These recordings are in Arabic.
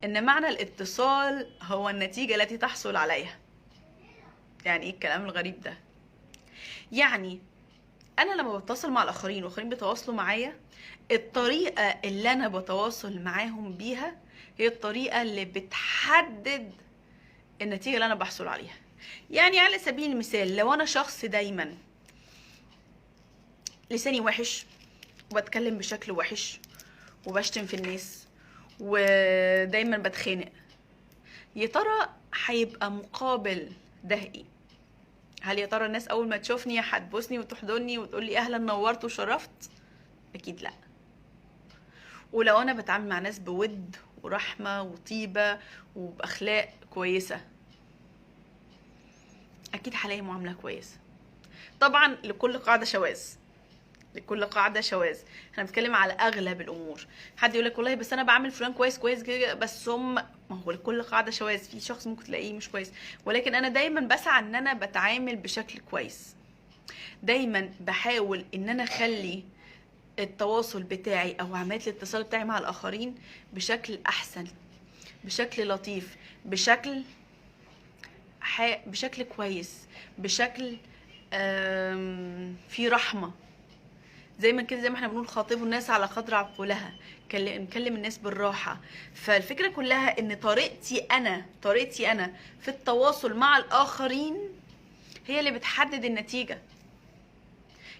إن معنى الاتصال هو النتيجة التي تحصل عليها. يعني ايه الكلام الغريب ده؟ يعني أنا لما بتواصل مع الآخرين والآخرين بيتواصلوا معايا، الطريقة اللي أنا بتواصل معاهم بيها هي الطريقة اللي بتحدد النتيجة اللي أنا بحصل عليها. يعني على سبيل المثال، لو أنا شخص دايما لساني وحش وبتكلم بشكل وحش وبشتم في الناس ودايما بتخانق، يا ترى هيبقى مقابل ده ايه؟ هل يا ترى الناس اول ما تشوفني هتبوسني وتحضني وتقول لي اهلا نورت وشرفت؟ اكيد لا. ولو انا بتعامل مع ناس بود ورحمه وطيبه وباخلاق كويسه، اكيد هلاقي معامله كويسه. طبعا لكل قاعده شواذ، لكل قاعده شواذ. احنا بنتكلم على اغلب الامور. حد يقول لك والله بس انا بعمل فلان كويس كويس كده، بس ما هو لكل قاعده شواذ. في شخص ممكن تلاقيه مش كويس، ولكن انا دايما بسعى ان انا بتعامل بشكل كويس. دايما بحاول ان انا اخلي التواصل بتاعي او عمليه الاتصال بتاعي مع الاخرين بشكل احسن، بشكل لطيف، بشكل كويس، بشكل في رحمه. زي ما كده، زي ما احنا بنقول خاطبوا الناس على قدر عقولها، نكلم الناس بالراحة. فالفكرة كلها ان طريقتي انا في التواصل مع الاخرين هي اللي بتحدد النتيجة.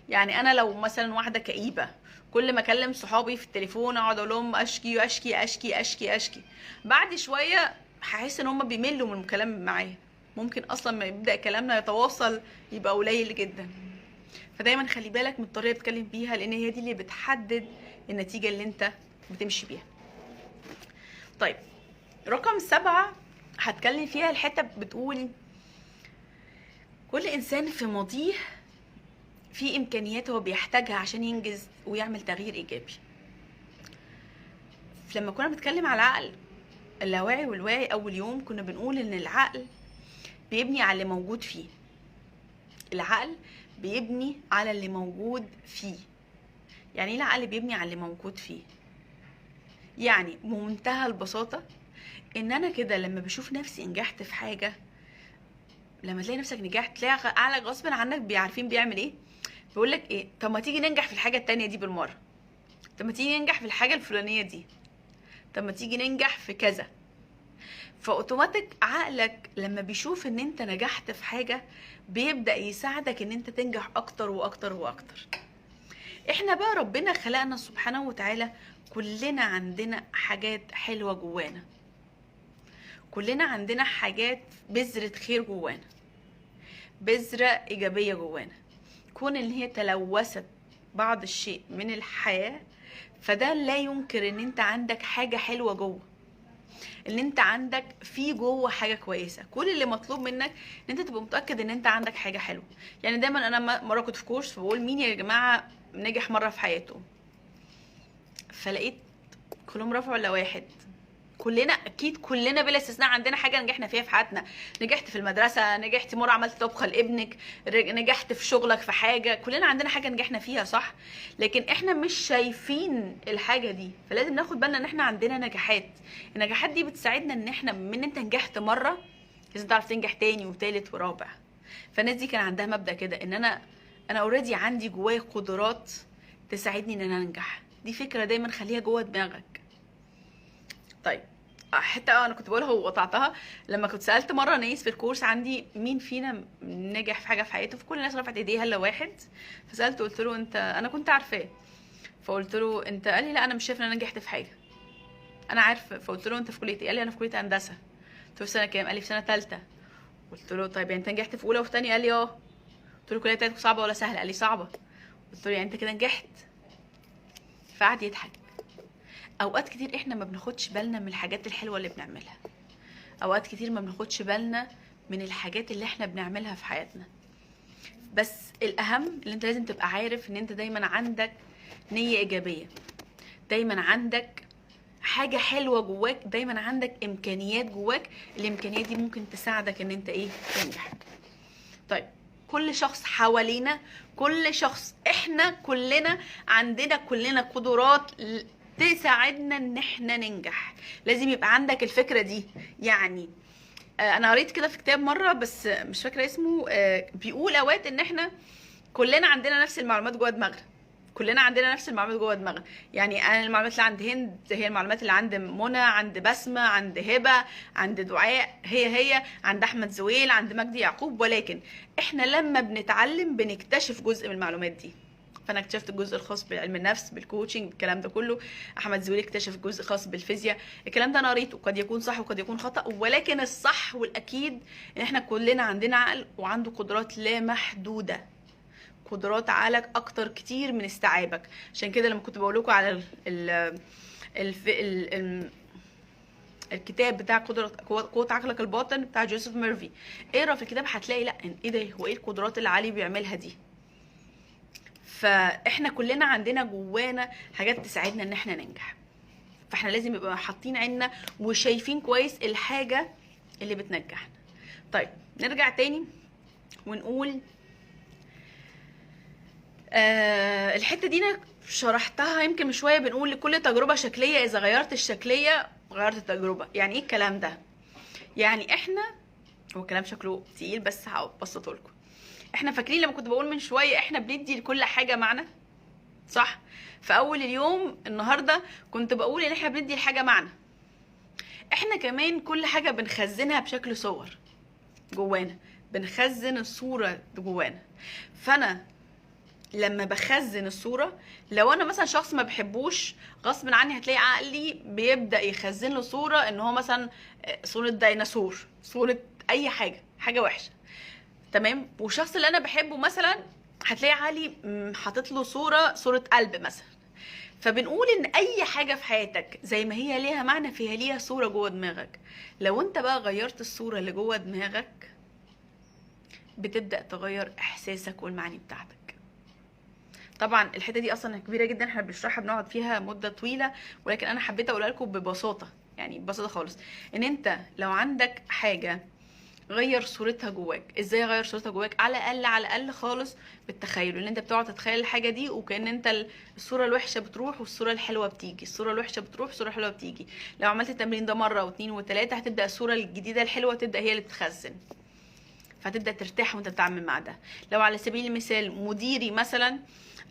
يعني انا لو مثلا واحدة كئيبة، كل ما اكلم صحابي في التليفون اقعد اقول لهم اشكي اشكي اشكي اشكي اشكي، بعد شوية هحس ان هم بيملوا من الكلام معايا. ممكن اصلا ما يبدأ كلامنا يتواصل يبقى قليل جدا. فدايما خلي بالك من الطريقه اللي بتتكلم بيها، لان هي دي اللي بتحدد النتيجه اللي انت بتمشي بيها. طيب، رقم 7 هتكلم فيها الحته بتقول كل انسان في ماضيه في امكانيات هو بيحتاجها عشان ينجز ويعمل تغيير ايجابي. لما كنا بنتكلم على العقل اللاواعي والواعي اول يوم، كنا بنقول ان العقل بيبني على اللي موجود فيه. العقل بيبني على اللي موجود فيه. يعني ايه العقل بيبني على اللي موجود فيه؟ يعني بمنتهى البساطة ان انا كده لما بشوف نفسي نجحت في حاجة، لما تلاقي نفسك نجحت تلاقي عقلك غصب عنك بيعرفين بيعمل ايه، بيقول لك ايه، طب ما تيجي ننجح في الحاجة التانية دي بالمرة، طب ما تيجي ننجح في الحاجة الفلانية دي، طب ما تيجي ننجح في كذا. فاوتوماتيك عقلك لما بيشوف ان انت نجحت في حاجة بيبدأ يساعدك ان انت تنجح اكتر واكتر واكتر. احنا بقى ربنا خلقنا سبحانه وتعالى كلنا عندنا حاجات حلوة جوانا، كلنا عندنا حاجات بذرة خير جوانا، بذرة إيجابية جوانا. كون إن هي تلوثت بعض الشيء من الحياة، فده لا ينكر إن أنت عندك حاجة حلوة جوه، إن أنت عندك في جوه حاجة كويسة. كل اللي مطلوب منك إن أنت تبقى متأكد إن أنت عندك حاجة حلوة. يعني دايما أنا مرة كنت في كورس فبقول مين يا جماعة نجح مرة في حياته، فلقيت كلهم رفعوا الا واحد. كلنا اكيد كلنا بلا استثناء عندنا حاجه نجحنا فيها في حياتنا. نجحت في المدرسه، نجحت مره عملت طبخه لابنك، نجحت في شغلك في حاجه، كلنا عندنا حاجه نجحنا فيها صح. لكن احنا مش شايفين الحاجه دي، فلازم ناخد بالنا ان احنا عندنا نجاحات. النجاحات دي بتساعدنا ان احنا من انت نجحت مره لازم تعرف تنجح تاني وتالت ورابع. فالناس دي كان عندها مبدأ كده ان انا اوريدي عندي جوايا قدرات تساعدني ان انا انجح. دي فكره دايما خليها جوه دماغك. طيب، حتى انا كنت بقولها وقطعتها لما كنت سالت مره ناس في الكورس عندي مين فينا نجح في حاجه في حياته، فكل الناس رفعت ايديها الا واحد. فسالته قلت له انت، انا كنت عارفاه، فقلت له انت، قال لي لا انا مش شايف ان انا نجحت في حاجه. انا عارف. فقلت له انت في كليه ايه؟ قال لي انا في كليه هندسه. قلت له في سنه كام؟ قال لي في سنه ثالثه. قلت له طيب يعني انت نجحت في اولى وفي ثانيه؟ قال لي اه. قلت له الكليه بتاعتك صعبه ولا سهله؟ قال لي صعبه. قلت له يعني انت كده نجحت؟ فقعد يضحك. اوقات كتير احنا ما بناخدش بالنا من الحاجات الحلوه اللي بنعملها، اوقات كتير ما بناخدش بالنا من الحاجات اللي احنا بنعملها في حياتنا. بس الاهم اللي انت لازم تبقى عارف ان انت دايما عندك نيه ايجابيه، دايما عندك حاجه حلوه جواك، دايما عندك امكانيات جواك. الامكانيات دي ممكن تساعدك ان انت ايه، تنجح. طيب، كل شخص حوالينا، كل شخص، احنا كلنا عندنا كلنا قدرات تساعدنا ان احنا ننجح. لازم يبقى عندك الفكرة دي. يعني انا قريت كده في كتاب مرة بس مش فاكرة اسمه، بيقول اوقات ان احنا كلنا عندنا نفس المعلومات جوه دماغنا. كلنا عندنا نفس المعلومات جوه دماغنا. يعني انا المعلومات اللي عند هند هي المعلومات اللي عند منى، عند بسمة، عند هبة، عند دعاء، هي عند احمد زويل، عند مجدي يعقوب. ولكن احنا لما بنتعلم بنكتشف جزء من المعلومات دي. فانا اكتشفت الجزء الخاص بعلم النفس، بالكوتشنج، بالكلام ده كله. احمد زويل اكتشف جزء خاص بالفيزياء. الكلام ده انا قريته، قد يكون صح وقد يكون خطأ، ولكن الصح والاكيد ان احنا كلنا عندنا عقل وعنده قدرات لا محدودة. قدرات عقلك اكتر كتير من استيعابك. عشان كده لما كنت بقول لكم على الكتاب بتاع قوة عقلك الباطن بتاع جوزيف ميرفي، اقرا في الكتاب هتلاقي لا ايه ده، هو ايه القدرات اللي علي بيعملها دي. فاحنا كلنا عندنا جوانا حاجات تساعدنا ان احنا ننجح. فاحنا لازم يبقى حاطين عيننا وشايفين كويس الحاجة اللي بتنجحنا. طيب نرجع تاني ونقول الحته دي انا شرحتها يمكن من شويه. بنقول لكل تجربه شكليه، اذا غيرت الشكليه غيرت التجربه. يعني ايه الكلام ده؟ يعني احنا، هو كلام شكله تقيل بس هبسطه لكم. احنا فاكرين لما كنت بقول من شويه احنا بندي لكل حاجه معنى، صح؟ في اول اليوم النهارده كنت بقول ان احنا بندي لحاجه معنى. احنا كمان كل حاجه بنخزنها بشكل صور جوانا، بنخزن الصوره جوانا. فانا لما بخزن الصورة، لو انا مثلا شخص ما بحبوش، غصب عني هتلاقي عقلي بيبدأ يخزن له صورة ان هو مثلا صورة ديناصور، صورة اي حاجة وحشة، تمام. والشخص اللي انا بحبه مثلا هتلاقي عقلي حاطط له صورة قلب مثلا. فبنقول ان اي حاجة في حياتك زي ما هي ليها معنى فيها ليها صورة جوه دماغك. لو انت بقى غيرت الصورة اللي جوه دماغك بتبدأ تغير احساسك والمعاني بتاعتك. طبعا الحته دي اصلا كبيره جدا، احنا بنشرحها بنقعد فيها مده طويله، ولكن انا حبيت اقولها لكم ببساطه، يعني ببساطه خالص. ان انت لو عندك حاجه غير صورتها جواك. ازاي غير صورتها جواك؟ على الاقل خالص بالتخيل. ان انت بتقعد تتخيل الحاجه دي، وكأن انت الصوره الوحشه بتروح والصوره الحلوه بتيجي، الصوره الوحشه بتروح والصوره الحلوه بتيجي. لو عملت التمرين ده مره واثنين وثلاثه هتبدا الصوره الجديده الحلوه تبدا هي اللي تتخزن، فتبدا ترتاح وانت بتتعامل مع ده. لو على سبيل المثال مديري مثلا،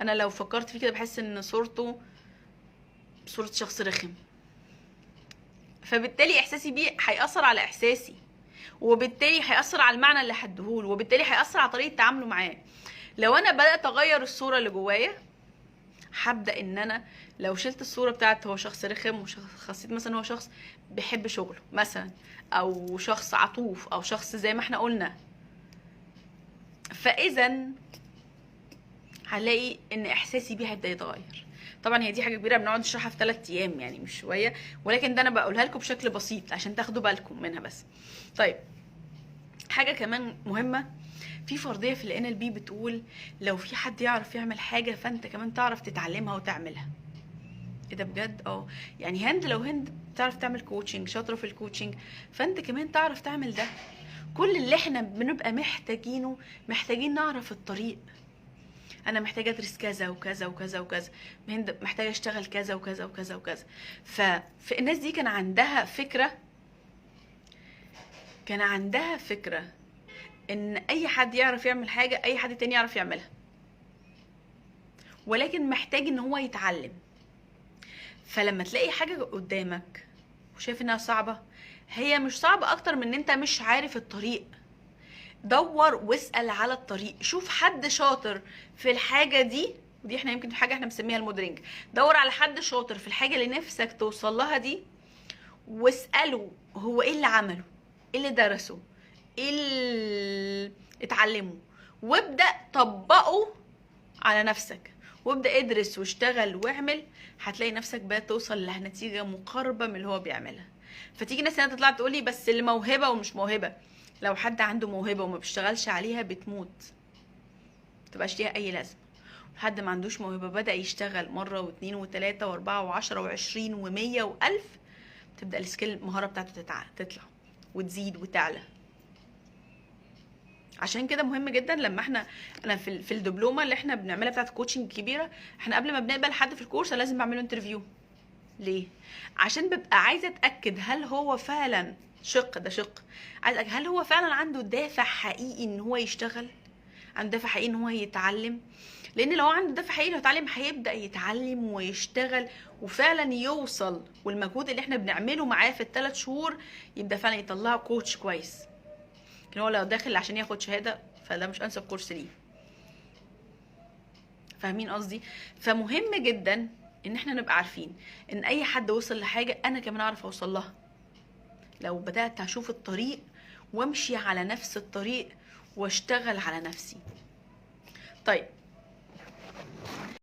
انا لو فكرت فيه كده بحس ان صورته صورة شخص رخم، فبالتالي احساسي بيه هيأثر على احساسي، وبالتالي هيأثر على المعنى اللي هديهوله، وبالتالي هيأثر على طريقة تعامله معاه. لو انا بدأت اغير الصورة اللي جوايا، هبدأ ان انا لو شلت الصورة بتاعت هو شخص رخم وخصيت مثلا هو شخص بيحب شغله مثلا، او شخص عطوف، او شخص زي ما احنا قلنا، فاذا هلاقي ان احساسي بيه هيبدا يتغير. طبعا هي دي حاجه كبيره بنقعد نشرحها في 3 ايام يعني مش شويه، ولكن ده انا بقولها لكم بشكل بسيط عشان تاخدوا بالكم منها بس. طيب حاجه كمان مهمه، في فرضيه في ال NLP بتقول لو في حد يعرف يعمل حاجه فانت كمان تعرف تتعلمها وتعملها. ايه ده بجد؟ يعني هند، لو هند بتعرف تعمل كوتشنج، شاطره في الكوتشنج، فانت كمان تعرف تعمل ده. كل اللي احنا بنبقى محتاجين نعرف الطريق. انا محتاجه ادرس كذا وكذا وكذا وكذا، هند محتاجه اشتغل كذا وكذا وكذا وكذا. فالناس دي كان عندها فكره ان اي حد يعرف يعمل حاجه اي حد تاني يعرف يعملها، ولكن محتاج ان هو يتعلم. فلما تلاقي حاجه قدامك وشايف انها صعبه، هي مش صعبه اكتر من ان انت مش عارف الطريق. دور واسأل على الطريق، شوف حد شاطر في الحاجة دي، ودي احنا يمكن حاجة احنا مسميها المودرنج. دور على حد شاطر في الحاجة اللي نفسك توصل لها دي، واسأله هو ايه اللي عمله، ايه اللي درسه، ايه اللي اتعلمه، وابدأ طبقه على نفسك، وابدأ ادرس واشتغل واعمل. هتلاقي نفسك بقى توصل لنتيجة مقاربة من اللي هو بيعملها. فتيجي ناس هنا تطلع تقولي بس اللي موهبة ومش موهبة. لو حد عنده موهبة وما بيشتغلش عليها بتموت، متبقاش ليها اي لازمة. حد ما عندوش موهبة بدأ يشتغل مرة واثنين وثلاثة واربعة وعشرة وعشرين ومية والف، تبدأ السكيل المهارة بتاعته تطلع وتزيد وتعلى. عشان كده مهم جدا لما انا في الدبلومه اللي احنا بنعملها بتاعت الكوتشنج الكبيره، احنا قبل ما بنقبل حد في الكورس لازم بعمله انترفيو. ليه؟ عشان ببقى عايزه اتاكد هل هو فعلا ده شق، عايزه أتأكد هل هو فعلا عنده دافع حقيقي ان هو يشتغل، عنده دافع حقيقي ان هو يتعلم. لان لو عنده دافع حقيقي انه يتعلم هيبدا يتعلم ويشتغل وفعلا يوصل، والمجهود اللي احنا بنعمله معاه في ال3 شهور يبدا فعلا يطلعه كوتش كويس. لكن هو لو داخل عشان ياخد شهاده فده مش انسب كورس ليه. فاهمين قصدي؟ فمهم جدا ان احنا نبقى عارفين ان اي حد وصل لحاجه انا كمان اعرف اوصل لها، لو بدات اشوف الطريق وامشي على نفس الطريق واشتغل على نفسي. طيب